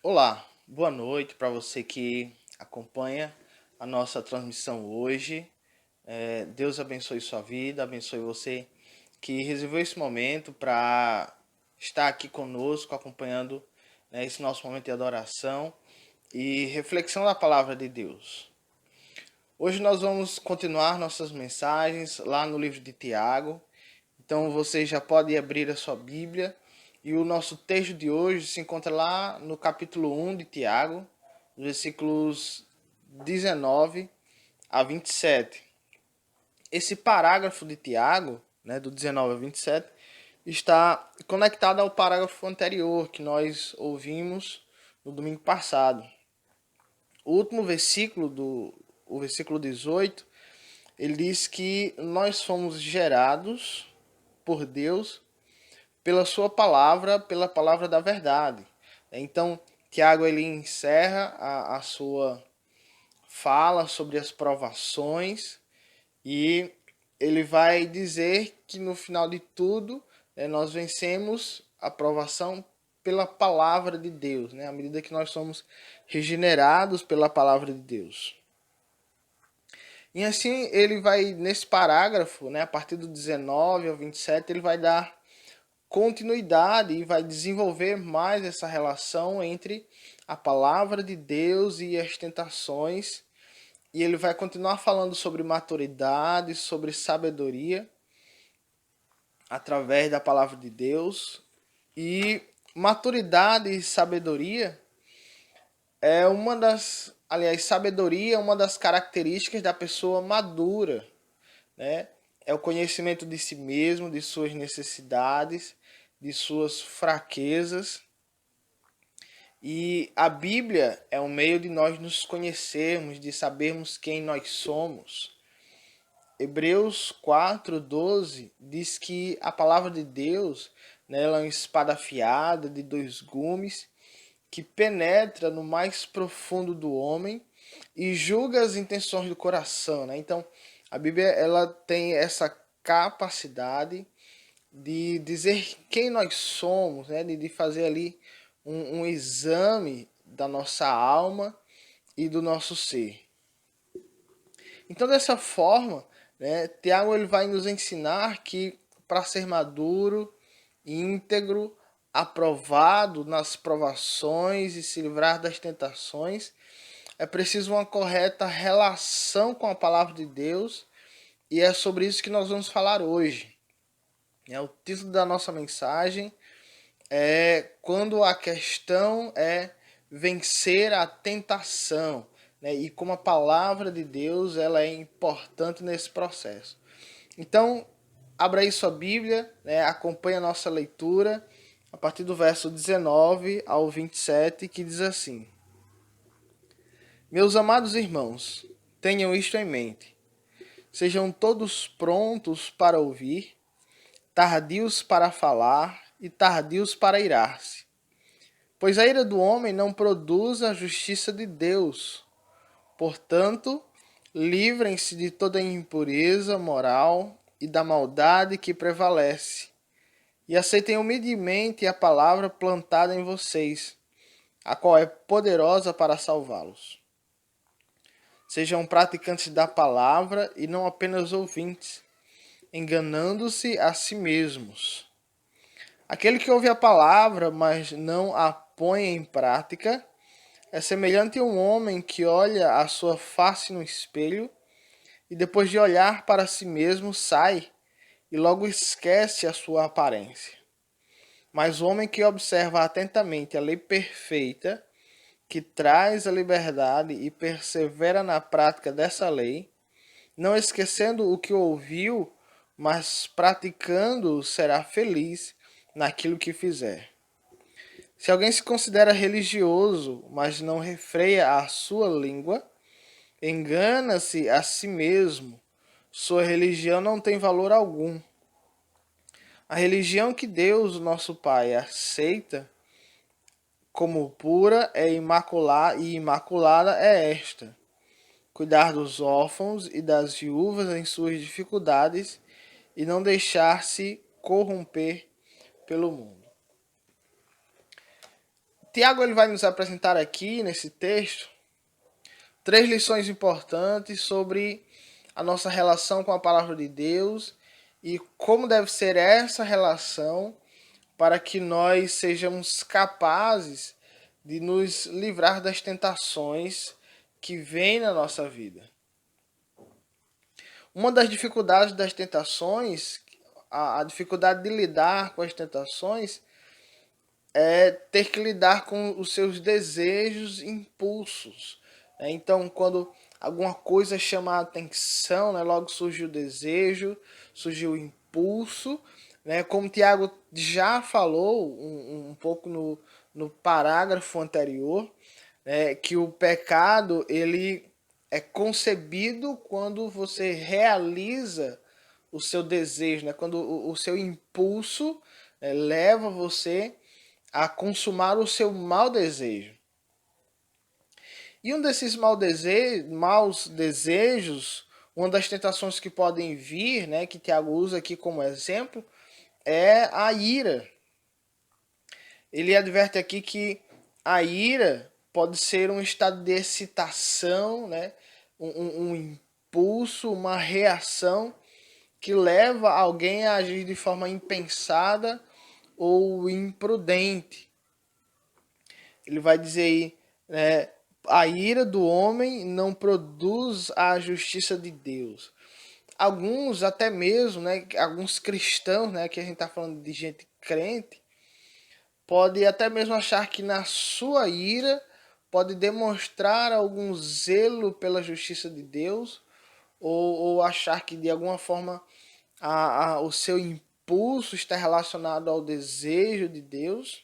Olá, boa noite para você que acompanha a nossa transmissão hoje. Deus abençoe sua vida, abençoe você que reservou esse momento para estar aqui conosco, acompanhando, esse nosso momento de adoração e reflexão da palavra de Deus. Hoje nós vamos continuar nossas mensagens lá no livro de Tiago. Então você já pode abrir a sua Bíblia. E o nosso texto de hoje se encontra lá no capítulo 1 de Tiago, versículos 19 a 27. Esse parágrafo de Tiago, do 19 a 27, está conectado ao parágrafo anterior que nós ouvimos no domingo passado. O último versículo, o versículo 18, ele diz que nós fomos gerados por Deus pela sua palavra, pela palavra da verdade. Então, Tiago ele encerra a sua fala sobre as provações e ele vai dizer que no final de tudo nós vencemos a provação pela palavra de Deus, à medida que nós somos regenerados pela palavra de Deus. E assim ele vai, nesse parágrafo, a partir do 19 ao 27, ele vai dar continuidade e vai desenvolver mais essa relação entre a palavra de Deus e as tentações. E ele vai continuar falando sobre maturidade, sobre sabedoria, através da palavra de Deus. E maturidade e sabedoria é uma das... Aliás, sabedoria é uma das características da pessoa madura, né? É o conhecimento de si mesmo, de suas necessidades, de suas fraquezas. E a Bíblia é um meio de nós nos conhecermos, de sabermos quem nós somos. Hebreus 4:12 diz que a palavra de Deus, ela é uma espada afiada de dois gumes que penetra no mais profundo do homem e julga as intenções do coração. Então, a Bíblia ela tem essa capacidade de dizer quem nós somos, de fazer ali um exame da nossa alma e do nosso ser. Então, dessa forma, Tiago ele vai nos ensinar que para ser maduro, íntegro, aprovado nas provações e se livrar das tentações, é preciso uma correta relação com a palavra de Deus, e é sobre isso que nós vamos falar hoje. O título da nossa mensagem é Quando a questão é vencer a tentação, e como a palavra de Deus ela é importante nesse processo. Então, abra aí sua Bíblia, acompanhe a nossa leitura a partir do verso 19 ao 27, que diz assim: Meus amados irmãos, tenham isto em mente. Sejam todos prontos para ouvir, tardios para falar e tardios para irar-se. Pois a ira do homem não produz a justiça de Deus. Portanto, livrem-se de toda impureza moral e da maldade que prevalece, e aceitem humildemente a palavra plantada em vocês, a qual é poderosa para salvá-los. Sejam praticantes da palavra e não apenas ouvintes, enganando-se a si mesmos. Aquele que ouve a palavra, mas não a põe em prática, é semelhante a um homem que olha a sua face no espelho e depois de olhar para si mesmo sai e logo esquece a sua aparência. Mas o homem que observa atentamente a lei perfeita, que traz a liberdade e persevera na prática dessa lei, não esquecendo o que ouviu, mas praticando, será feliz naquilo que fizer. Se alguém se considera religioso, mas não refreia a sua língua, engana-se a si mesmo. Sua religião não tem valor algum. A religião que Deus, nosso Pai, aceita como pura e imaculada é esta: cuidar dos órfãos e das viúvas em suas dificuldades e não deixar-se corromper pelo mundo. Tiago ele vai nos apresentar aqui nesse texto 3 lições importantes sobre a nossa relação com a palavra de Deus e como deve ser essa relação para que nós sejamos capazes de nos livrar das tentações que vêm na nossa vida. Uma das dificuldades das tentações, a dificuldade de lidar com as tentações, é ter que lidar com os seus desejos e impulsos. Então, quando alguma coisa chama a atenção, né, logo surge o desejo, surge o impulso. Né, como o Tiago já falou um pouco no parágrafo anterior, que o pecado ele é concebido quando você realiza o seu desejo, né? Quando o seu impulso leva você a consumar o seu mau desejo. E um desses maus desejos, uma das tentações que podem vir, né, que Tiago usa aqui como exemplo, é a ira. Ele adverte aqui que a ira pode ser um estado de excitação, né, um impulso, uma reação que leva alguém a agir de forma impensada ou imprudente. Ele vai dizer aí, né, a ira do homem não produz a justiça de Deus. Alguns, até mesmo, né, alguns cristãos, né, que a gente está falando de gente crente, pode até mesmo achar que na sua ira pode demonstrar algum zelo pela justiça de Deus, ou achar que de alguma forma o seu impulso está relacionado ao desejo de Deus.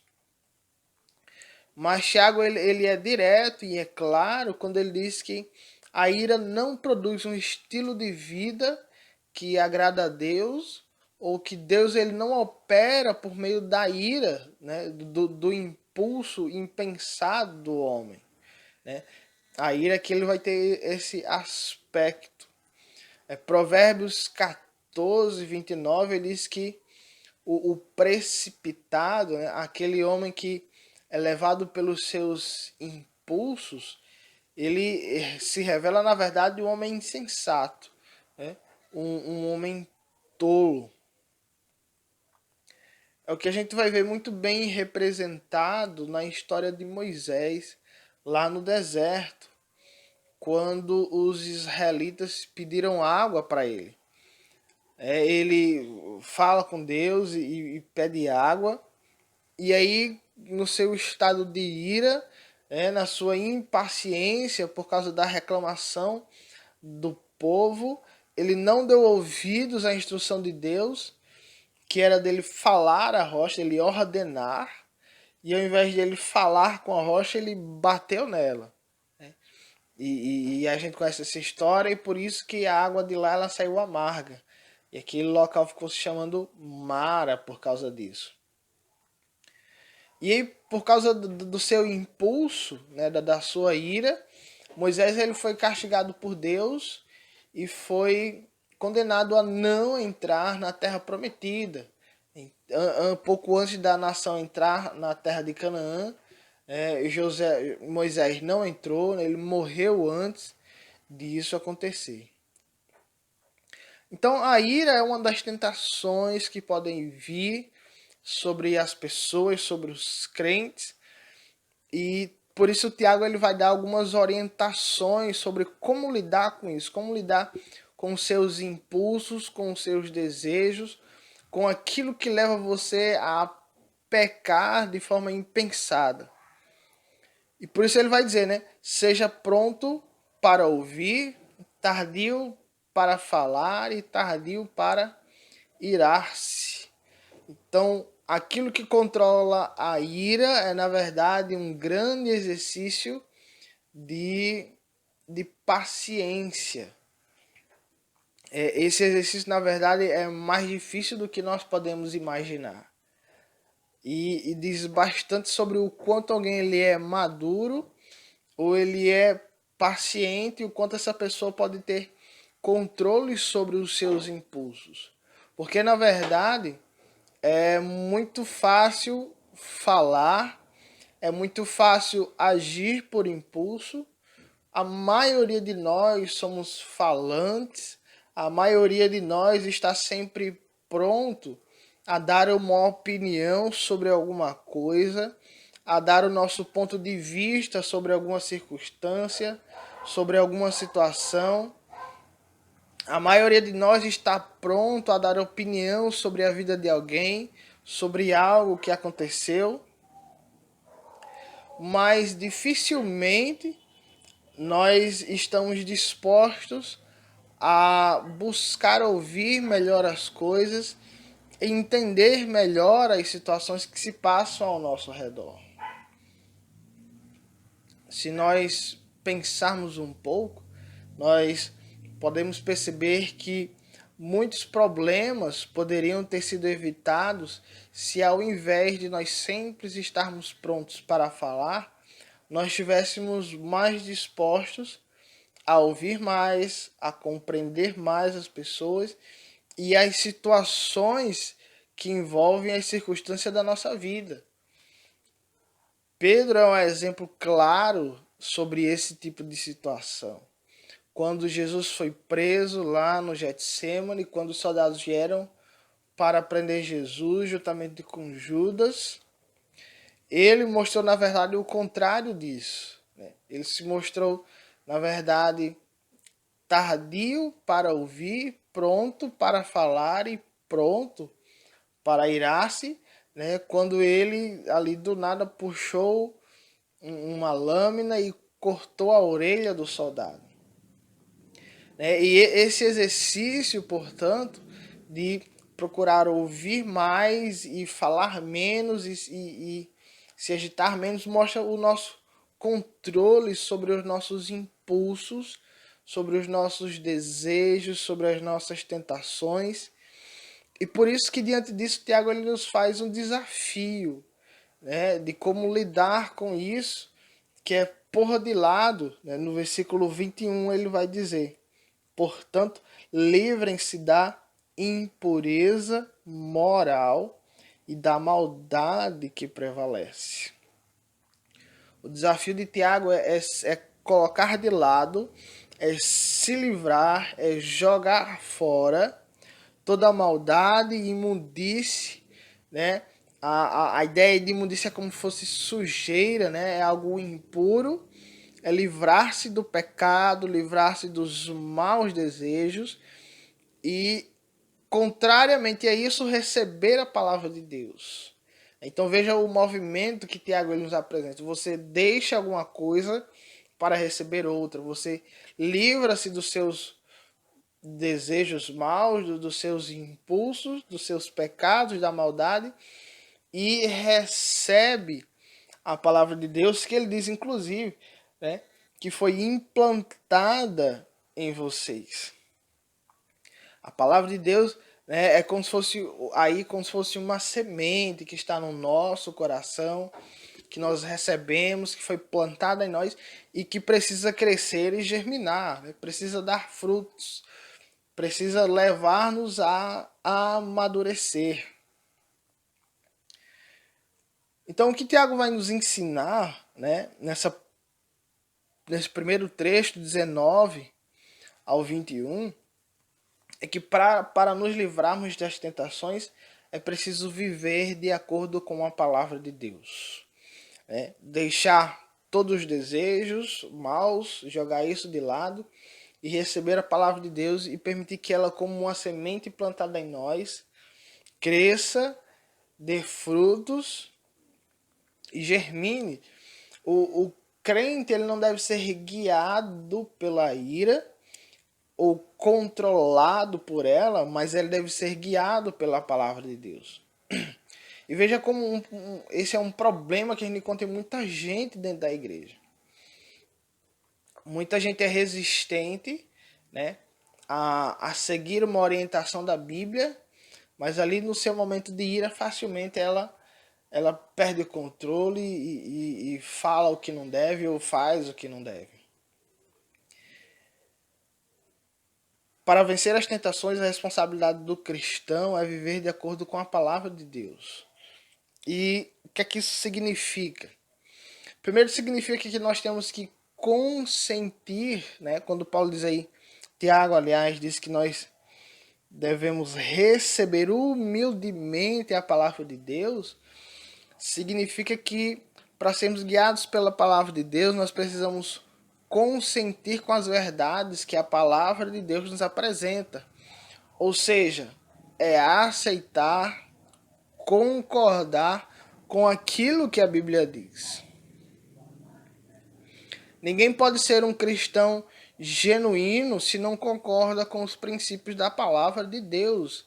Mas Tiago ele é direto e é claro quando ele diz que a ira não produz um estilo de vida que agrada a Deus, ou que Deus ele não opera por meio da ira, né, do impulso impensado do homem. Né? A ira que ele vai ter esse aspecto. Provérbios 14, 29, ele diz que o precipitado, né, aquele homem que é levado pelos seus impulsos, ele se revela, na verdade, um homem insensato, né? Um homem tolo. É o que a gente vai ver muito bem representado na história de Moisés, lá no deserto, quando os israelitas pediram água para ele. Ele fala com Deus e pede água, e aí, no seu estado de ira, na sua impaciência por causa da reclamação do povo, ele não deu ouvidos à instrução de Deus, que era dele falar a rocha, ele ordenar, e ao invés de ele falar com a rocha, ele bateu nela. E a gente conhece essa história, e por isso que a água de lá ela saiu amarga. E aquele local ficou se chamando Mara por causa disso. E aí, por causa do seu impulso, né, da sua ira, Moisés ele foi castigado por Deus e foi condenado a não entrar na terra prometida. Pouco antes da nação entrar na terra de Canaã, Moisés não entrou, né, ele morreu antes disso acontecer. Então a ira é uma das tentações que podem vir sobre as pessoas, sobre os crentes, e por isso o Tiago ele vai dar algumas orientações sobre como lidar com isso, como lidar com os seus impulsos, com os seus desejos, com aquilo que leva você a pecar de forma impensada. E por isso ele vai dizer, né? Seja pronto para ouvir, tardio para falar e tardio para irar-se. Então, aquilo que controla a ira é, na verdade, um grande exercício de paciência. Esse exercício, na verdade, é mais difícil do que nós podemos imaginar. E diz bastante sobre o quanto alguém ele é maduro ou ele é paciente e o quanto essa pessoa pode ter controle sobre os seus impulsos. Porque, na verdade, é muito fácil falar É muito fácil agir por impulso. A maioria de nós somos falantes. A maioria de nós está sempre pronto a dar uma opinião sobre alguma coisa, a dar o nosso ponto de vista sobre alguma circunstância, sobre alguma situação. A maioria de nós está pronto a dar opinião sobre a vida de alguém, sobre algo que aconteceu, mas dificilmente nós estamos dispostos a buscar ouvir melhor as coisas e entender melhor as situações que se passam ao nosso redor. Se nós pensarmos um pouco, nós podemos perceber que muitos problemas poderiam ter sido evitados se, ao invés de nós sempre estarmos prontos para falar, nós estivéssemos mais dispostos a ouvir mais, a compreender mais as pessoas e as situações que envolvem as circunstâncias da nossa vida. Pedro é um exemplo claro sobre esse tipo de situação. Quando Jesus foi preso lá no Getsemane, quando os soldados vieram para prender Jesus, juntamente com Judas, ele mostrou, na verdade, o contrário disso. Ele se mostrou, na verdade, tardio para ouvir, pronto para falar e pronto para irar-se, né? Quando ele ali do nada puxou uma lâmina e cortou a orelha do soldado. E esse exercício, portanto, de procurar ouvir mais e falar menos e se agitar menos, mostra o nosso controle sobre os nossos impulsos, sobre os nossos desejos, sobre as nossas tentações. E por isso que diante disso, Tiago ele nos faz um desafio, né, de como lidar com isso, que é pôr de lado, né, no versículo 21 ele vai dizer: portanto, livrem-se da impureza moral e da maldade que prevalece. O desafio de Tiago é colocar de lado, é se livrar, é jogar fora toda a maldade e imundície, né? A ideia de imundície é como se fosse sujeira, né? É algo impuro, é livrar-se do pecado, livrar-se dos maus desejos e, contrariamente a isso, receber a palavra de Deus. Então veja o movimento que Tiago ele nos apresenta. Você deixa alguma coisa para receber outra. Você livra-se dos seus desejos maus, dos seus impulsos, dos seus pecados, da maldade e recebe a palavra de Deus, que ele diz inclusive, né, que foi implantada em vocês. A palavra de Deus, né, é como se fosse aí como se fosse uma semente que está no nosso coração, que nós recebemos, que foi plantada em nós e que precisa crescer e germinar, né? Precisa dar frutos, precisa levar-nos a amadurecer. Então, o que Tiago vai nos ensinar, né, nesse primeiro trecho, 19 ao 21, é que para nos livrarmos das tentações, é preciso viver de acordo com a palavra de Deus. Né? Deixar todos os desejos maus, jogar isso de lado e receber a palavra de Deus e permitir que ela, como uma semente plantada em nós, cresça, dê frutos e germine. O crente ele não deve ser guiado pela ira ou controlado por ela, mas ele deve ser guiado pela palavra de Deus. E veja como esse é um problema que a gente encontra em muita gente dentro da igreja. Muita gente é resistente, né, a seguir uma orientação da Bíblia, mas ali no seu momento de ira, facilmente ela perde o controle e fala o que não deve ou faz o que não deve. Para vencer as tentações, a responsabilidade do cristão é viver de acordo com a palavra de Deus. E o que é que isso significa? Primeiro significa que nós temos que consentir, né? Quando Paulo diz aí, Tiago, aliás, diz que nós devemos receber humildemente a palavra de Deus, significa que para sermos guiados pela palavra de Deus, nós precisamos consentir com as verdades que a palavra de Deus nos apresenta. Ou seja, é aceitar, concordar com aquilo que a Bíblia diz. Ninguém pode ser um cristão genuíno se não concorda com os princípios da palavra de Deus.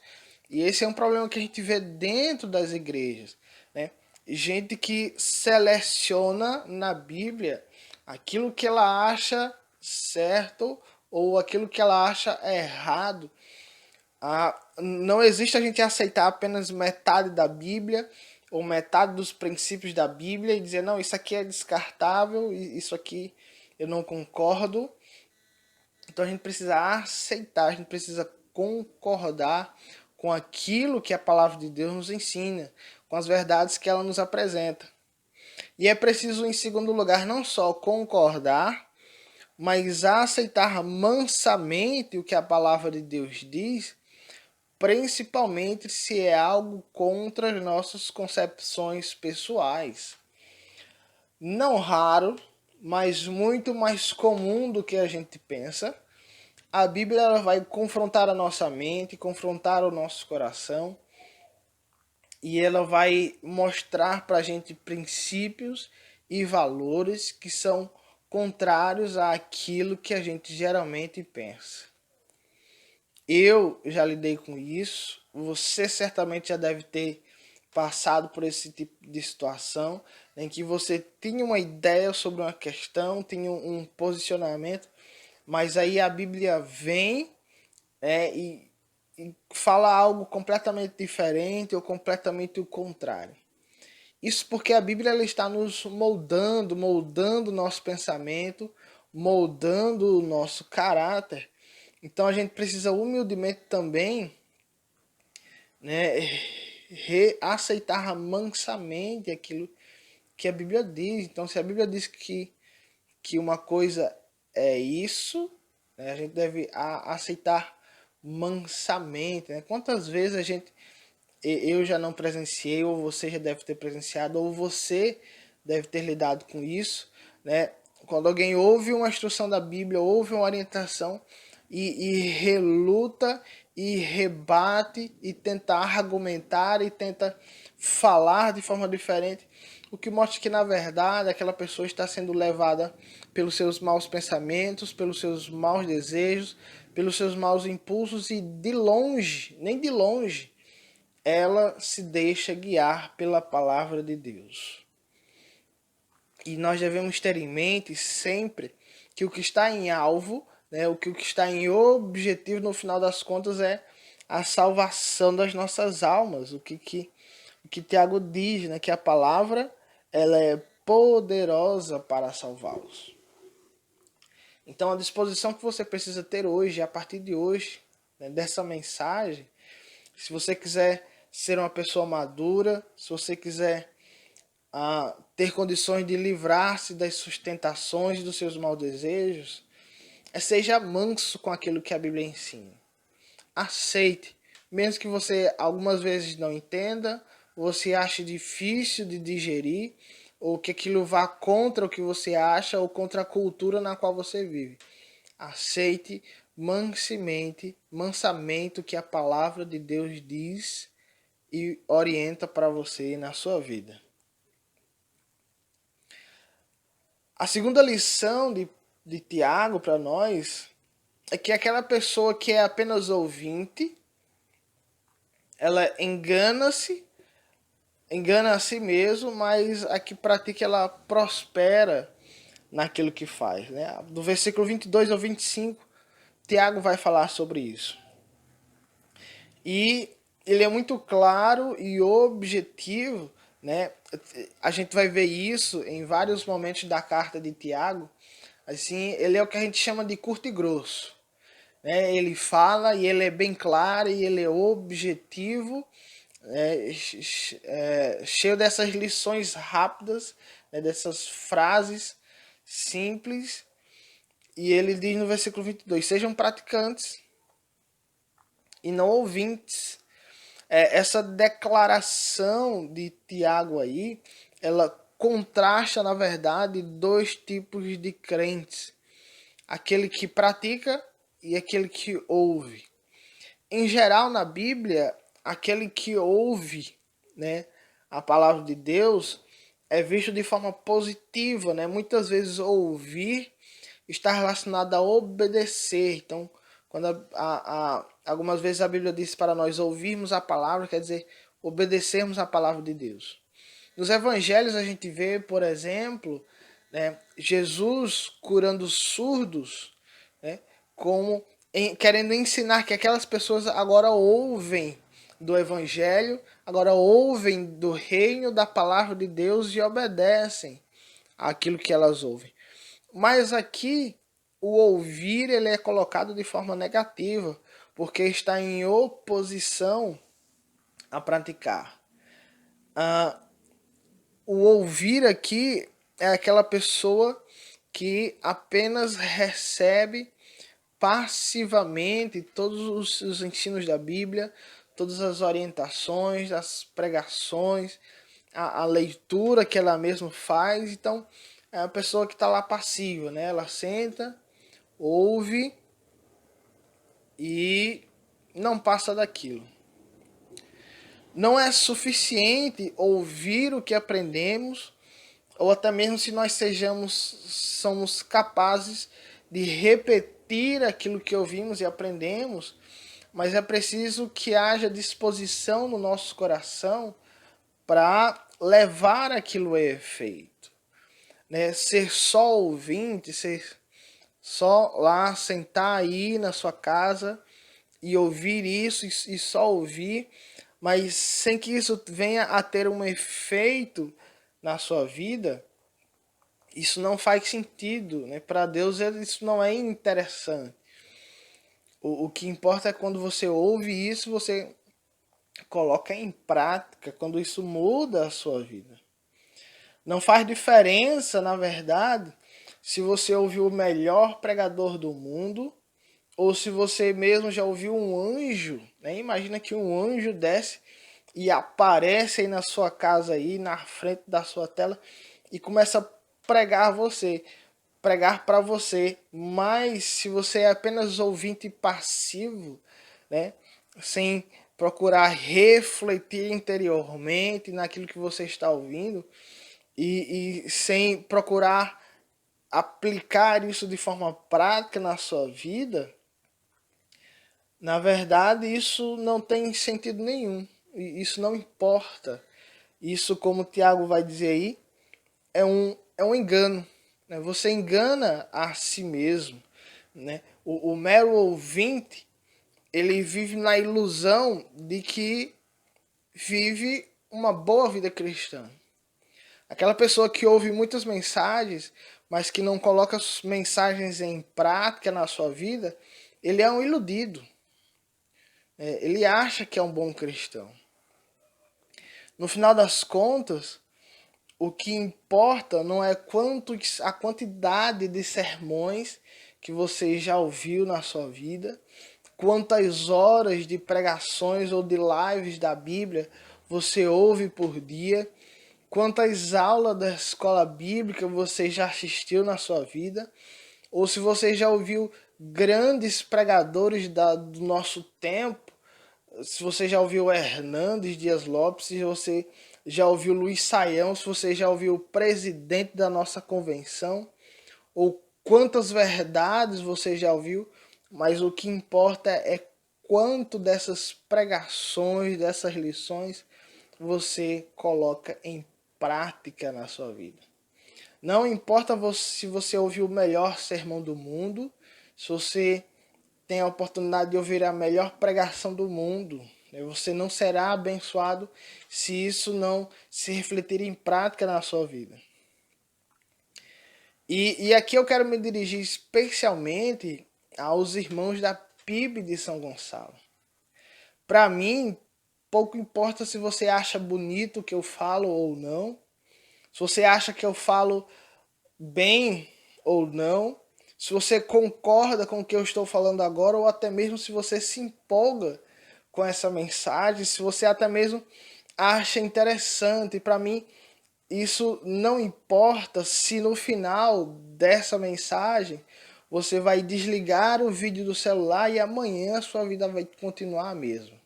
E esse é um problema que a gente vê dentro das igrejas, né? Gente que seleciona na Bíblia aquilo que ela acha certo ou aquilo que ela acha errado. Não existe a gente aceitar apenas metade da Bíblia ou metade dos princípios da Bíblia e dizer, não, isso aqui é descartável, isso aqui eu não concordo. Então a gente precisa aceitar, a gente precisa concordar com aquilo que a palavra de Deus nos ensina, com as verdades que ela nos apresenta. E é preciso, em segundo lugar, não só concordar, mas aceitar mansamente o que a palavra de Deus diz, principalmente se é algo contra as nossas concepções pessoais. Não raro, mas muito mais comum do que a gente pensa, a Bíblia ela vai confrontar a nossa mente, confrontar o nosso coração, e ela vai mostrar para a gente princípios e valores que são contrários àquilo que a gente geralmente pensa. Eu já lidei com isso, você certamente já deve ter passado por esse tipo de situação em que você tinha uma ideia sobre uma questão, tinha um posicionamento, mas aí a Bíblia vem e fala algo completamente diferente ou completamente o contrário. Isso porque a Bíblia ela está nos moldando o nosso pensamento, moldando o nosso caráter. Então a gente precisa humildemente também, né, aceitar mansamente aquilo que a Bíblia diz. Então se a Bíblia diz que uma coisa é isso, né, a gente deve aceitar mansamente. Né? Quantas vezes eu já não presenciei, ou você já deve ter presenciado, ou você deve ter lidado com isso, né? Quando alguém ouve uma instrução da Bíblia, ouve uma orientação e reluta e rebate e tenta argumentar e tenta falar de forma diferente, o que mostra que na verdade aquela pessoa está sendo levada pelos seus maus pensamentos, pelos seus maus desejos, pelos seus maus impulsos e de longe, nem de longe, ela se deixa guiar pela palavra de Deus. E nós devemos ter em mente sempre que o que está em alvo, né, o que está em objetivo no final das contas é a salvação das nossas almas. O que Tiago diz, né, que a palavra ela é poderosa para salvá-los. Então a disposição que você precisa ter hoje, a partir de hoje, né, dessa mensagem, se você quiser ser uma pessoa madura, se você quiser ter condições de livrar-se das sustentações dos seus maus desejos, seja manso com aquilo que a Bíblia ensina. Aceite, mesmo que você algumas vezes não entenda, você ache difícil de digerir, ou que aquilo vá contra o que você acha, ou contra a cultura na qual você vive. Aceite mansamente o que a palavra de Deus diz e orienta para você na sua vida. A segunda lição de Tiago para nós é que aquela pessoa que é apenas ouvinte, ela engana a si mesmo, mas a que pratica ela prospera naquilo que faz. Né? Do versículo 22 ao 25, Tiago vai falar sobre isso. E ele é muito claro e objetivo, né? A gente vai ver isso em vários momentos da carta de Tiago. Assim, ele é o que a gente chama de curto e grosso. Né? Ele fala e ele é bem claro e ele é objetivo cheio dessas lições rápidas, né, dessas frases simples. E ele diz no versículo 22, sejam praticantes e não ouvintes. Essa declaração de Tiago aí, ela contrasta, na verdade, dois tipos de crentes. Aquele que pratica e aquele que ouve. Em geral, na Bíblia, aquele que ouve, né, a palavra de Deus é visto de forma positiva, né? Muitas vezes ouvir está relacionado a obedecer. Então, quando algumas vezes a Bíblia diz para nós ouvirmos a palavra, quer dizer obedecermos a palavra de Deus. Nos evangelhos a gente vê, por exemplo, né, Jesus curando surdos, né, como querendo ensinar que aquelas pessoas agora ouvem do evangelho, agora ouvem do reino da palavra de Deus e obedecem àquilo que elas ouvem. Mas aqui o ouvir ele é colocado de forma negativa, porque está em oposição a praticar. O ouvir aqui é aquela pessoa que apenas recebe passivamente todos os ensinos da Bíblia, todas as orientações, as pregações, a leitura que ela mesma faz. Então, é a pessoa que está lá passiva, né? Ela senta, ouve e não passa daquilo. Não é suficiente ouvir o que aprendemos, ou até mesmo se nós somos capazes de repetir aquilo que ouvimos e aprendemos, mas é preciso que haja disposição no nosso coração para levar aquilo a efeito. Né? Ser só ouvinte, ser só lá, sentar aí na sua casa e ouvir isso e só ouvir, mas sem que isso venha a ter um efeito na sua vida, isso não faz sentido, né? Para Deus isso não é interessante. O que importa é quando você ouve isso, você coloca em prática, quando isso muda a sua vida. Não faz diferença, na verdade, se você ouviu o melhor pregador do mundo ou se você mesmo já ouviu um anjo, né? Imagina que um anjo desce e aparece aí na sua casa aí, na frente da sua tela e começa a pregar para você. Mas se você é apenas ouvinte passivo, né, sem procurar refletir interiormente naquilo que você está ouvindo e sem procurar aplicar isso de forma prática na sua vida, na verdade isso não tem sentido nenhum. Isso não importa. Isso, como o Tiago vai dizer aí, é um engano. Né? Você engana a si mesmo. Né? O mero ouvinte, ele vive na ilusão de que vive uma boa vida cristã. Aquela pessoa que ouve muitas mensagens, mas que não coloca as mensagens em prática na sua vida, ele é um iludido. Ele acha que é um bom cristão. No final das contas, o que importa não é a quantidade de sermões que você já ouviu na sua vida, quantas horas de pregações ou de lives da Bíblia você ouve por dia, quantas aulas da escola bíblica você já assistiu na sua vida, ou se você já ouviu grandes pregadores do nosso tempo, se você já ouviu Hernandes Dias Lopes, se você já ouviu Luiz Saião, se você já ouviu o presidente da nossa convenção, ou quantas verdades você já ouviu, mas o que importa é quanto dessas pregações, dessas lições, você coloca em prática na sua vida. Não importa se você ouviu o melhor sermão do mundo, se você tem a oportunidade de ouvir a melhor pregação do mundo, você não será abençoado se isso não se refletir em prática na sua vida. E aqui eu quero me dirigir especialmente aos irmãos da PIB de São Gonçalo. Para mim, pouco importa se você acha bonito o que eu falo ou não, se você acha que eu falo bem ou não, se você concorda com o que eu estou falando agora, ou até mesmo se você se empolga com essa mensagem, se você até mesmo acha interessante. Para mim, isso não importa se no final dessa mensagem você vai desligar o vídeo do celular e amanhã a sua vida vai continuar a mesma.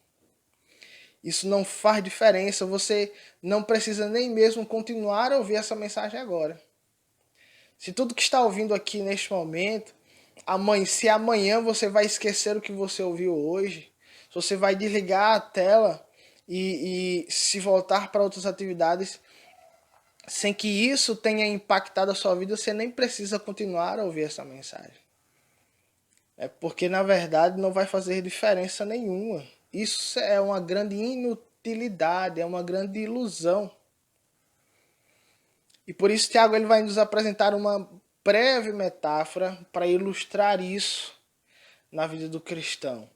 Isso não faz diferença, você não precisa nem mesmo continuar a ouvir essa mensagem agora. Se tudo que está ouvindo aqui neste momento, se amanhã você vai esquecer o que você ouviu hoje, se você vai desligar a tela e se voltar para outras atividades, sem que isso tenha impactado a sua vida, você nem precisa continuar a ouvir essa mensagem. É porque na verdade não vai fazer diferença nenhuma. Isso é uma grande inutilidade, é uma grande ilusão. E por isso Tiago ele vai nos apresentar uma breve metáfora para ilustrar isso na vida do cristão.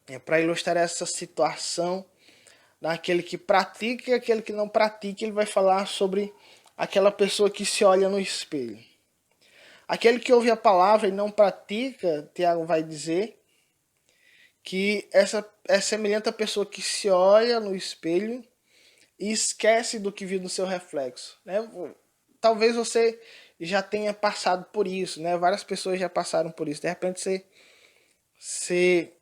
É para ilustrar essa situação daquele que pratica e aquele que não pratica. Ele vai falar sobre aquela pessoa que se olha no espelho. Aquele que ouve a palavra e não pratica, Tiago vai dizer que essa é semelhante à pessoa que se olha no espelho e esquece do que viu no seu reflexo, né? Talvez você já tenha passado por isso, né? Várias pessoas já passaram por isso. De repente você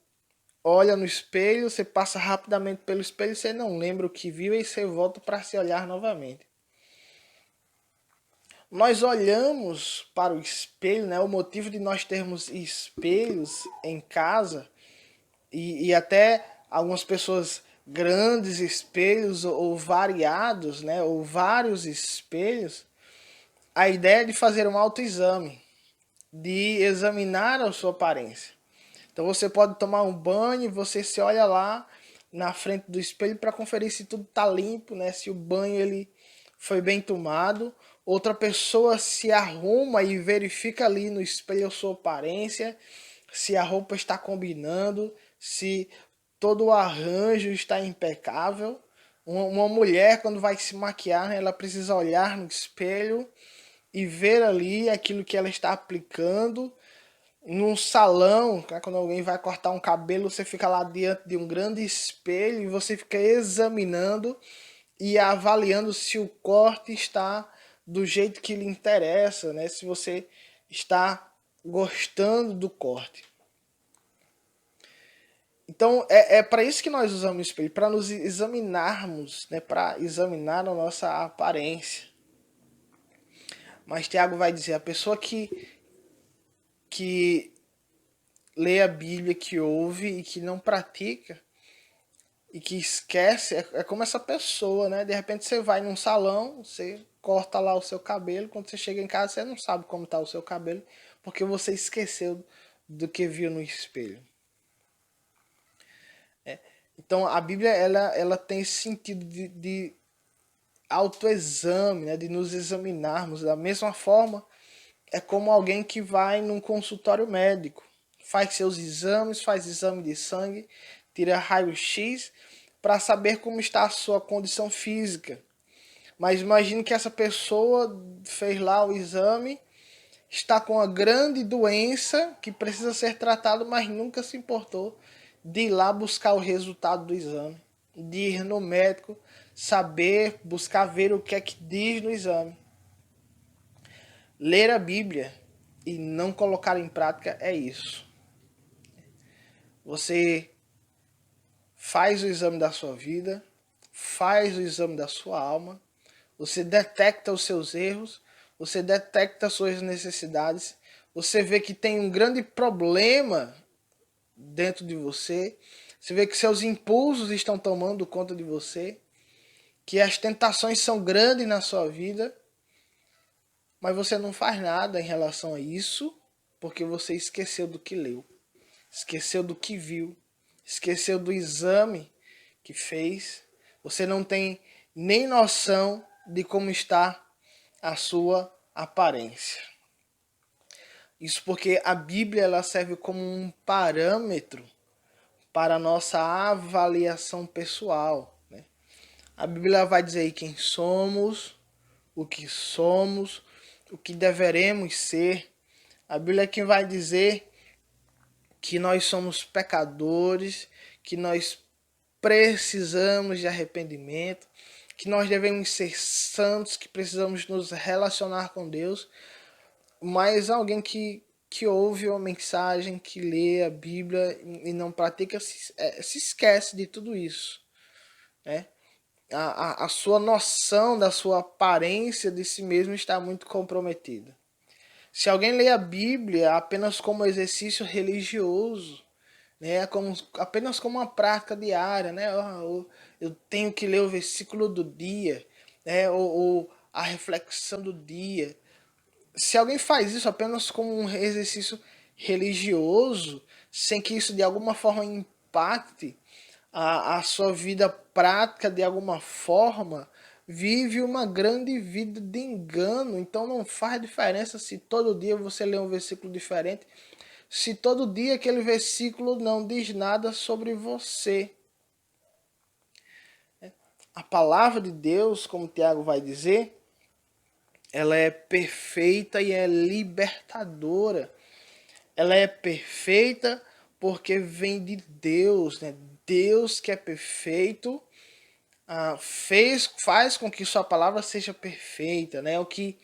olha no espelho, você passa rapidamente pelo espelho, você não lembra o que viu e você volta para se olhar novamente. Nós olhamos para o espelho, né? O motivo de nós termos espelhos em casa e até algumas pessoas grandes espelhos ou variados, né? Ou vários espelhos. A ideia é de fazer um autoexame, de examinar a sua aparência. Então você pode tomar um banho e você se olha lá na frente do espelho para conferir se tudo está limpo, né? Se o banho ele foi bem tomado. Outra pessoa se arruma e verifica ali no espelho a sua aparência, se a roupa está combinando, se todo o arranjo está impecável. Uma mulher, quando vai se maquiar, né, ela precisa olhar no espelho e ver ali aquilo que ela está aplicando. Num salão, né, quando alguém vai cortar um cabelo, você fica lá diante de um grande espelho e você fica examinando e avaliando se o corte está do jeito que lhe interessa, né? Se você está gostando do corte. Então é para isso que nós usamos o espelho, para nos examinarmos, né? Para examinar a nossa aparência. Mas Tiago vai dizer, a pessoa que lê a Bíblia, que ouve e que não pratica e que esquece, é como essa pessoa, né? De repente você vai num salão, você corta lá o seu cabelo, quando você chega em casa você não sabe como está o seu cabelo, porque você esqueceu do que viu no espelho. Então a Bíblia ela tem esse sentido de autoexame, né? De nos examinarmos da mesma forma. É como alguém que vai num consultório médico, faz seus exames, faz exame de sangue, tira raio-x para saber como está a sua condição física. Mas imagine que essa pessoa fez lá o exame, está com uma grande doença que precisa ser tratado, mas nunca se importou de ir lá buscar o resultado do exame, de ir no médico, saber, buscar ver o que é que diz no exame. Ler a Bíblia e não colocar em prática é isso. Você faz o exame da sua vida, faz o exame da sua alma, você detecta os seus erros, você detecta as suas necessidades, você vê que tem um grande problema dentro de você, você vê que seus impulsos estão tomando conta de você, que as tentações são grandes na sua vida, mas você não faz nada em relação a isso, porque você esqueceu do que leu, esqueceu do que viu, esqueceu do exame que fez. Você não tem nem noção de como está a sua aparência. Isso porque a Bíblia ela serve como um parâmetro para a nossa avaliação pessoal, né? A Bíblia vai dizer aí quem somos, o que deveremos ser. A Bíblia é quem vai dizer que nós somos pecadores, que nós precisamos de arrependimento, que nós devemos ser santos, que precisamos nos relacionar com Deus. Mas alguém que ouve uma mensagem, que lê a Bíblia e não pratica, se esquece de tudo isso, né? A sua noção da sua aparência de si mesmo está muito comprometida. Se alguém lê a Bíblia apenas como exercício religioso, né, apenas como uma prática diária, né, eu tenho que ler o versículo do dia, né, ou a reflexão do dia. Se alguém faz isso apenas como um exercício religioso, sem que isso de alguma forma impacte a sua vida prática de alguma forma, vive uma grande vida de engano. Então não faz diferença se todo dia você lê um versículo diferente, se todo dia aquele versículo não diz nada sobre você. A palavra de Deus, como Tiago vai dizer, ela é perfeita e é libertadora. Ela é perfeita porque vem de Deus, né? Deus que é perfeito, faz com que sua palavra seja perfeita, né? O que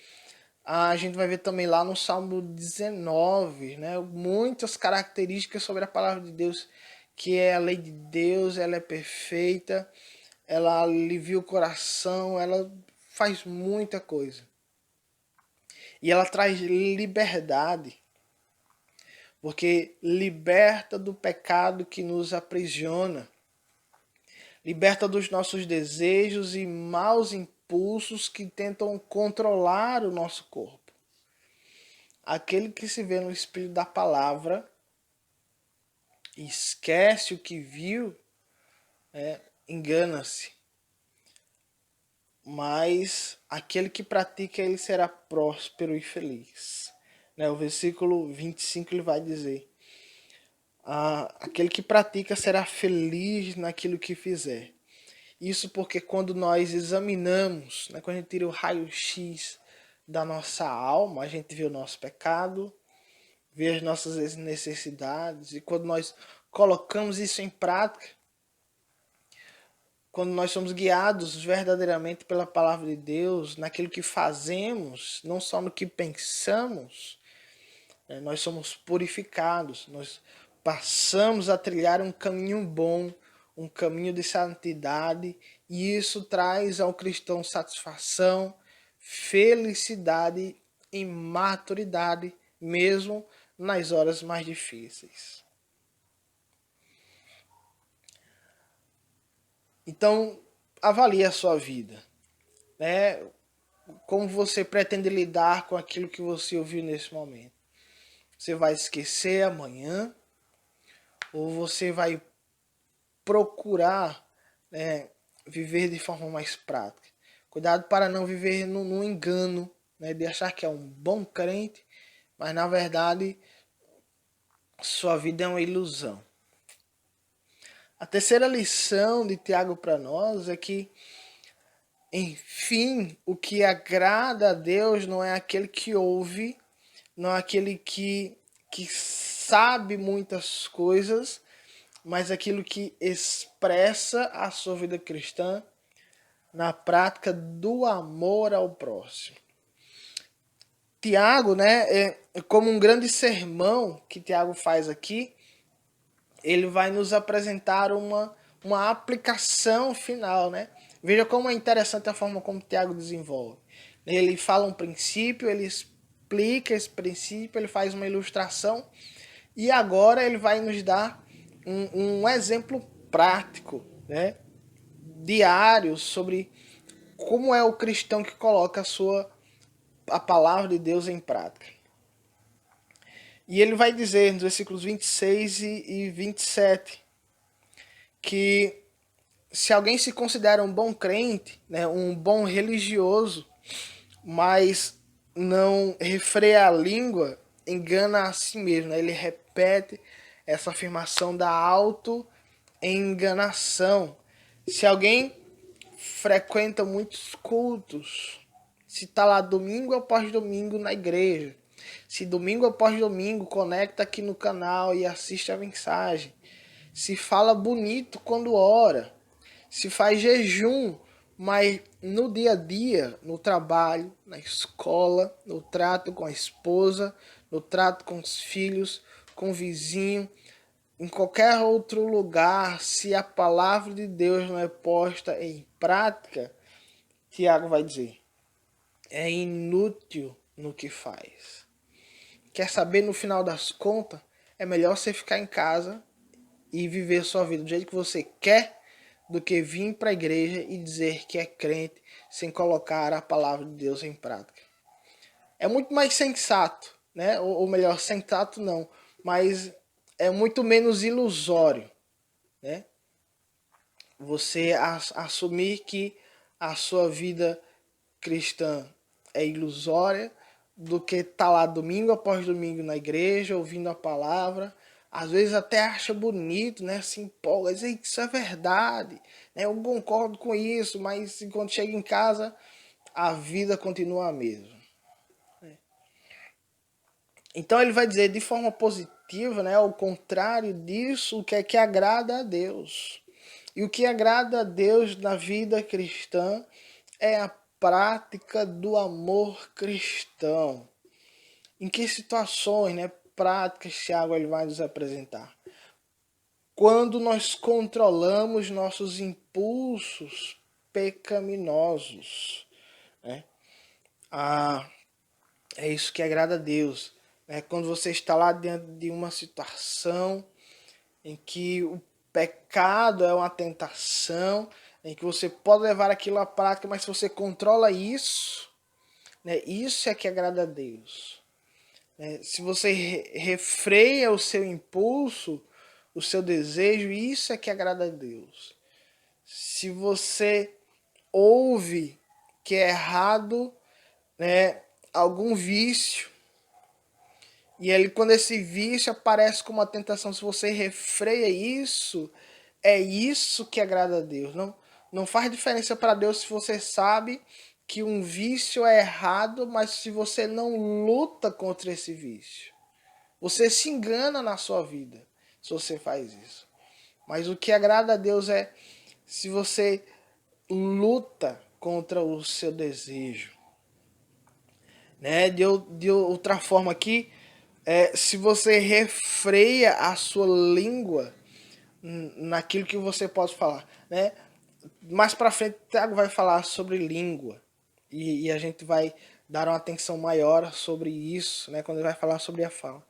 a gente vai ver também lá no Salmo 19, né? Muitas características sobre a palavra de Deus, que é a lei de Deus, ela é perfeita, ela alivia o coração, ela faz muita coisa. E ela traz liberdade, porque liberta do pecado que nos aprisiona, liberta dos nossos desejos e maus impulsos que tentam controlar o nosso corpo. Aquele que se vê no espelho da palavra e esquece o que viu, engana-se. Mas aquele que pratica, ele será próspero e feliz. O versículo 25 ele vai dizer: aquele que pratica será feliz naquilo que fizer. Isso porque quando nós examinamos, quando a gente tira o raio-x da nossa alma, a gente vê o nosso pecado, vê as nossas necessidades, e quando nós colocamos isso em prática, quando nós somos guiados verdadeiramente pela palavra de Deus, naquilo que fazemos, não só no que pensamos, nós somos purificados, nós passamos a trilhar um caminho bom, um caminho de santidade, e isso traz ao cristão satisfação, felicidade e maturidade, mesmo nas horas mais difíceis. Então, avalie a sua vida, né? Como você pretende lidar com aquilo que você ouviu nesse momento? Você vai esquecer amanhã? Ou você vai procurar, viver de forma mais prática? Cuidado para não viver no engano, de achar que é um bom crente, mas na verdade sua vida é uma ilusão. A terceira lição de Tiago para nós é que, enfim, o que agrada a Deus não é aquele que ouve, não é aquele que sabe muitas coisas, mas aquilo que expressa a sua vida cristã na prática do amor ao próximo. Tiago, é como um grande sermão que Tiago faz aqui, ele vai nos apresentar uma aplicação final, Veja como é interessante a forma como Tiago desenvolve. Ele fala um princípio, ele explica esse princípio, ele faz uma ilustração, e agora ele vai nos dar um exemplo prático, diário, sobre como é o cristão que coloca a palavra de Deus em prática. E ele vai dizer nos versículos 26 e 27 que se alguém se considera um bom crente, um bom religioso, mas não refreia a língua, engana a si mesmo. Ele repete essa afirmação da enganação. Se alguém frequenta muitos cultos, se está lá domingo após domingo na igreja, se domingo após domingo conecta aqui no canal e assiste a mensagem, se fala bonito quando ora, se faz jejum, mas no dia a dia, no trabalho, na escola, no trato com a esposa, no trato com os filhos, com o vizinho, em qualquer outro lugar, se a palavra de Deus não é posta em prática, Tiago vai dizer, é inútil no que faz. Quer saber, no final das contas, é melhor você ficar em casa e viver sua vida do jeito que você quer, do que vir para a igreja e dizer que é crente sem colocar a palavra de Deus em prática. É muito mais sensato, né? Ou melhor, sensato não, mas é muito menos ilusório, né? Você assumir que a sua vida cristã é ilusória, do que estar lá domingo após domingo na igreja, ouvindo a palavra. Às vezes até acha bonito, né? Se empolga, diz, isso é verdade, né? Eu concordo com isso, mas quando chega em casa, a vida continua a mesma. Então ele vai dizer de forma positiva, né? Ao contrário disso, o que é que agrada a Deus. E o que agrada a Deus na vida cristã é a prática do amor cristão. Em que situações, né, práticas, Tiago ele vai nos apresentar? Quando nós controlamos nossos impulsos pecaminosos, né? É isso que agrada a Deus. Né? Quando você está lá dentro de uma situação em que o pecado é uma tentação, em que você pode levar aquilo à prática, mas se você controla isso, né, isso é que agrada a Deus. Se você refreia o seu impulso, o seu desejo, isso é que agrada a Deus. Se você ouve que é errado, né, algum vício, e ele, quando esse vício aparece como uma tentação, se você refreia isso, é isso que agrada a Deus. Não faz diferença para Deus se você sabe que um vício é errado, mas se você não luta contra esse vício. Você se engana na sua vida se você faz isso. Mas o que agrada a Deus é se você luta contra o seu desejo. Né? De outra forma aqui, se você refreia a sua língua naquilo que você pode falar. Né? Mais para frente, o Thiago vai falar sobre língua. E a gente vai dar uma atenção maior sobre isso, né? Quando ele vai falar sobre a fala.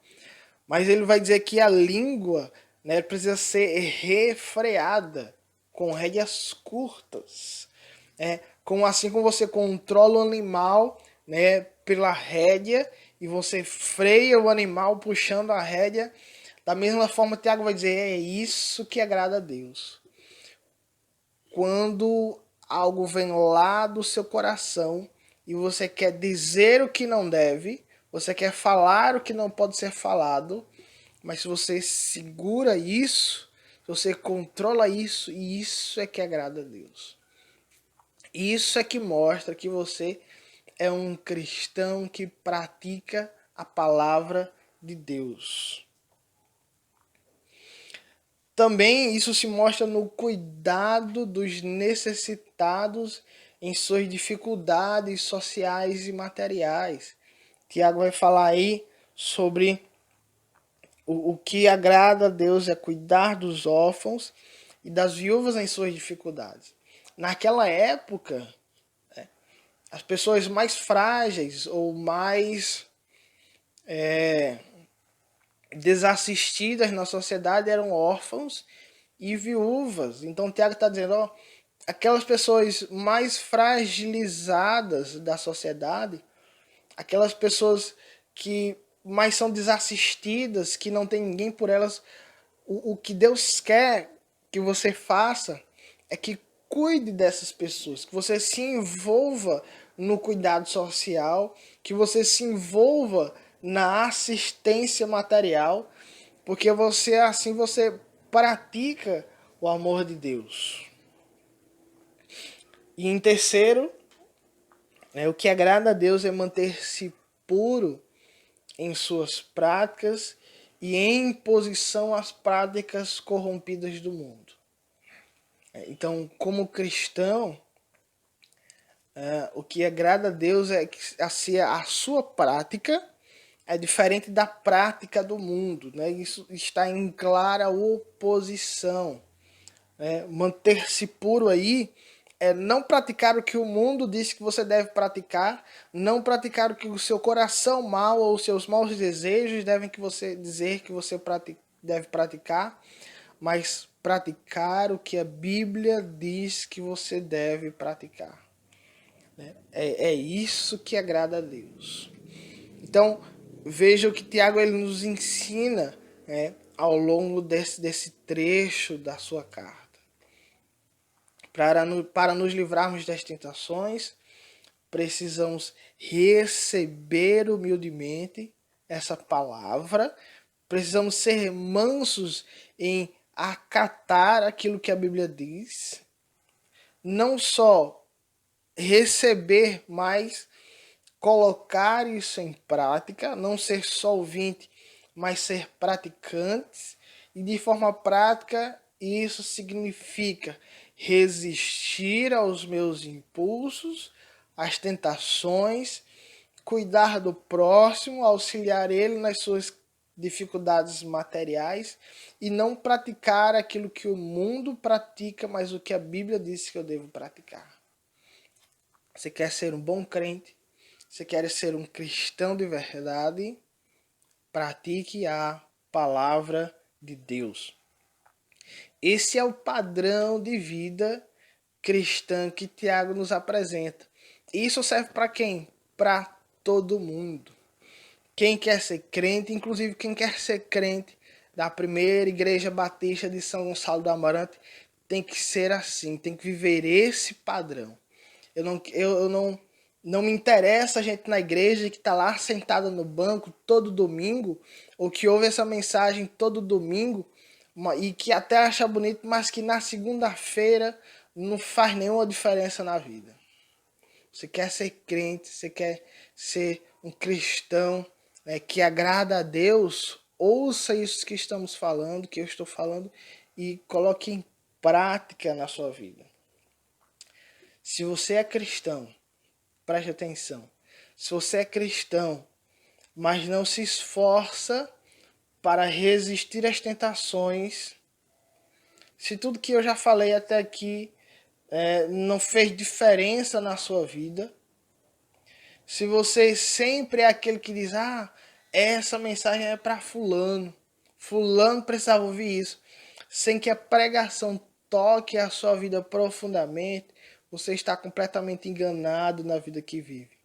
Mas ele vai dizer que a língua, né, precisa ser refreada com rédeas curtas. Assim como você controla o animal, né, pela rédea e você freia o animal puxando a rédea, da mesma forma Tiago vai dizer, é isso que agrada a Deus. Quando algo vem lá do seu coração e você quer dizer o que não deve, você quer falar o que não pode ser falado, mas se você segura isso, se você controla isso, e isso é que agrada a Deus. Isso é que mostra que você é um cristão que pratica a palavra de Deus. Também isso se mostra no cuidado dos necessitados em suas dificuldades sociais e materiais. Tiago vai falar aí sobre o que agrada a Deus é cuidar dos órfãos e das viúvas em suas dificuldades. Naquela época, as pessoas mais frágeis ou mais desassistidas na sociedade eram órfãos e viúvas. Então Tiago está dizendo, ó, aquelas pessoas mais fragilizadas da sociedade, aquelas pessoas que mais são desassistidas, que não tem ninguém por elas, o que Deus quer que você faça é que cuide dessas pessoas, que você se envolva no cuidado social, que você se envolva na assistência material, porque você assim você pratica o amor de Deus. E em terceiro, o que agrada a Deus é manter-se puro em suas práticas e em posição às práticas corrompidas do mundo. Então, como cristão, o que agrada a Deus é que a sua prática é diferente da prática do mundo, né? Isso está em clara oposição. Manter-se puro aí é não praticar o que o mundo diz que você deve praticar, não praticar o que o seu coração mau ou os seus maus desejos devem que você dizer que você deve praticar, mas praticar o que a Bíblia diz que você deve praticar. É isso que agrada a Deus. Então, veja o que Tiago ele nos ensina ao longo desse trecho da sua carta. Para nos livrarmos das tentações, precisamos receber humildemente essa palavra, precisamos ser mansos em acatar aquilo que a Bíblia diz, não só receber, mas colocar isso em prática, não ser só ouvinte, mas ser praticantes, e de forma prática isso significa resistir aos meus impulsos, às tentações, cuidar do próximo, auxiliar ele nas suas dificuldades materiais e não praticar aquilo que o mundo pratica, mas o que a Bíblia diz que eu devo praticar. Você quer ser um bom crente? Você quer ser um cristão de verdade? Pratique a palavra de Deus. Esse é o padrão de vida cristã que Tiago nos apresenta. Isso serve para quem? Para todo mundo. Quem quer ser crente, inclusive quem quer ser crente da primeira igreja batista de São Gonçalo do Amarante, tem que ser assim, tem que viver esse padrão. Eu não me interessa a gente na igreja que está lá sentada no banco todo domingo, ou que ouve essa mensagem todo domingo, e que até acha bonito, mas que na segunda-feira não faz nenhuma diferença na vida. Você quer ser crente, você quer ser um cristão que agrada a Deus, ouça isso que estamos falando, que eu estou falando, e coloque em prática na sua vida. Se você é cristão, preste atenção. Se você é cristão, mas não se esforça para resistir às tentações, se tudo que eu já falei até aqui não fez diferença na sua vida, se você sempre é aquele que diz, essa mensagem é para fulano, fulano precisava ouvir isso, sem que a pregação toque a sua vida profundamente, você está completamente enganado na vida que vive.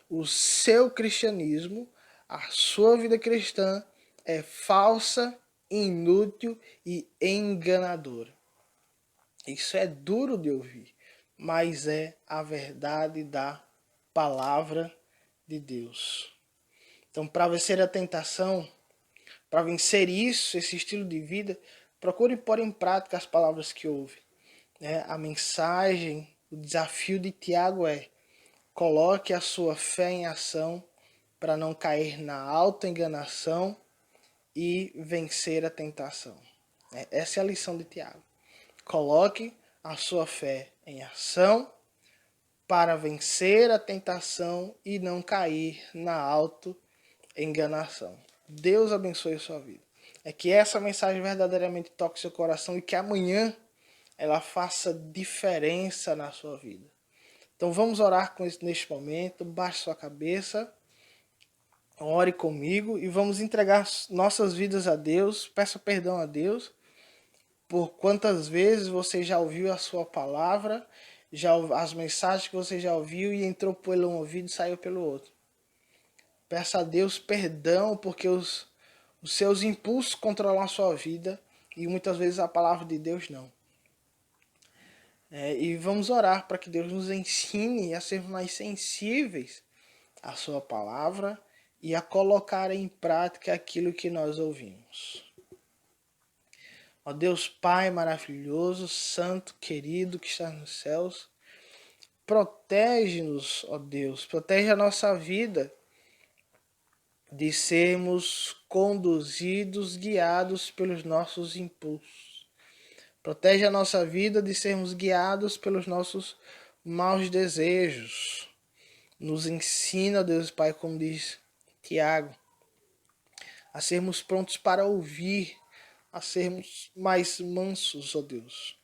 O seu cristianismo, a sua vida cristã é falsa, inútil e enganadora. Isso é duro de ouvir, mas é a verdade da palavra de Deus. Então, para vencer a tentação, para vencer isso, esse estilo de vida, procure pôr em prática as palavras que ouve. A mensagem, o desafio de Tiago é: coloque a sua fé em ação para não cair na autoenganação e vencer a tentação. Essa é a lição de Tiago. Coloque a sua fé em ação para vencer a tentação e não cair na autoenganação. Deus abençoe a sua vida. É que essa mensagem verdadeiramente toque seu coração e que amanhã ela faça diferença na sua vida. Então vamos orar com isso neste momento. Baixe sua cabeça, ore comigo e vamos entregar nossas vidas a Deus. Peça perdão a Deus por quantas vezes você já ouviu a sua palavra, as mensagens que você já ouviu e entrou pelo um ouvido e saiu pelo outro. Peça a Deus perdão porque os seus impulsos controlam a sua vida e muitas vezes a palavra de Deus não. E vamos orar para que Deus nos ensine a ser mais sensíveis à sua palavra e a colocar em prática aquilo que nós ouvimos. Ó Deus Pai maravilhoso, santo, querido que está nos céus, protege-nos, ó Deus, protege a nossa vida de sermos conduzidos, guiados pelos nossos impulsos. Protege a nossa vida de sermos guiados pelos nossos maus desejos. Nos ensina, Deus Pai, como diz Tiago, a sermos prontos para ouvir, a sermos mais mansos, ó Deus,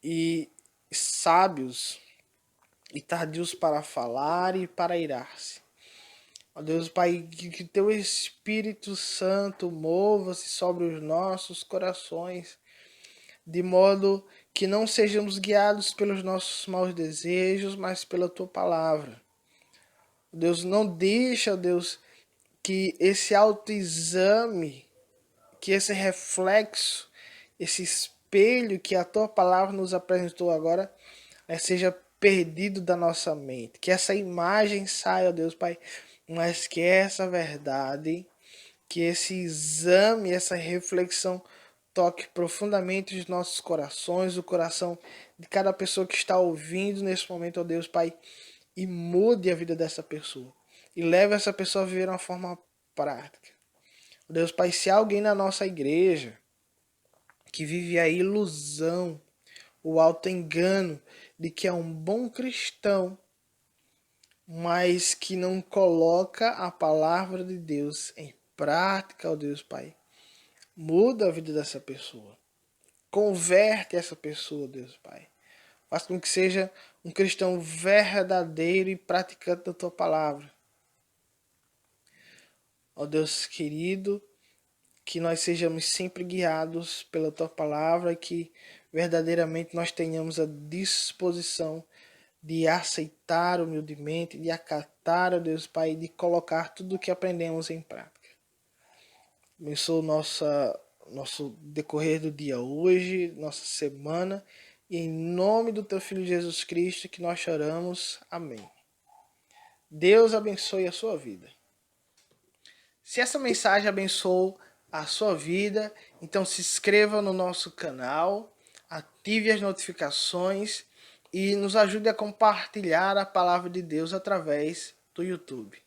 e sábios e tardios para falar e para irar-se. Ó Deus Pai, que teu Espírito Santo mova-se sobre os nossos corações, de modo que não sejamos guiados pelos nossos maus desejos, mas pela tua palavra. Deus, não deixa, Deus, que esse autoexame, que esse reflexo, esse espelho que a tua palavra nos apresentou agora, seja perdido da nossa mente. Que essa imagem saia, Deus Pai, mas que essa verdade, que esse exame, essa reflexão toque profundamente os nossos corações, o coração de cada pessoa que está ouvindo nesse momento, ó Deus Pai, e mude a vida dessa pessoa. E leve essa pessoa a viver uma forma prática. Deus Pai, se há alguém na nossa igreja que vive a ilusão, o auto-engano de que é um bom cristão, mas que não coloca a palavra de Deus em prática, ó Deus Pai, muda a vida dessa pessoa. Converte essa pessoa, Deus Pai. Faça com que seja um cristão verdadeiro e praticante da tua palavra. Ó Deus querido, que nós sejamos sempre guiados pela tua palavra e que verdadeiramente nós tenhamos a disposição de aceitar humildemente, de acatar, ó Deus Pai, de colocar tudo o que aprendemos em prática. Abençoa nosso decorrer do dia hoje, nossa semana, e em nome do teu Filho Jesus Cristo que nós choramos. Amém. Deus abençoe a sua vida. Se essa mensagem abençoou a sua vida, então se inscreva no nosso canal, ative as notificações e nos ajude a compartilhar a palavra de Deus através do YouTube.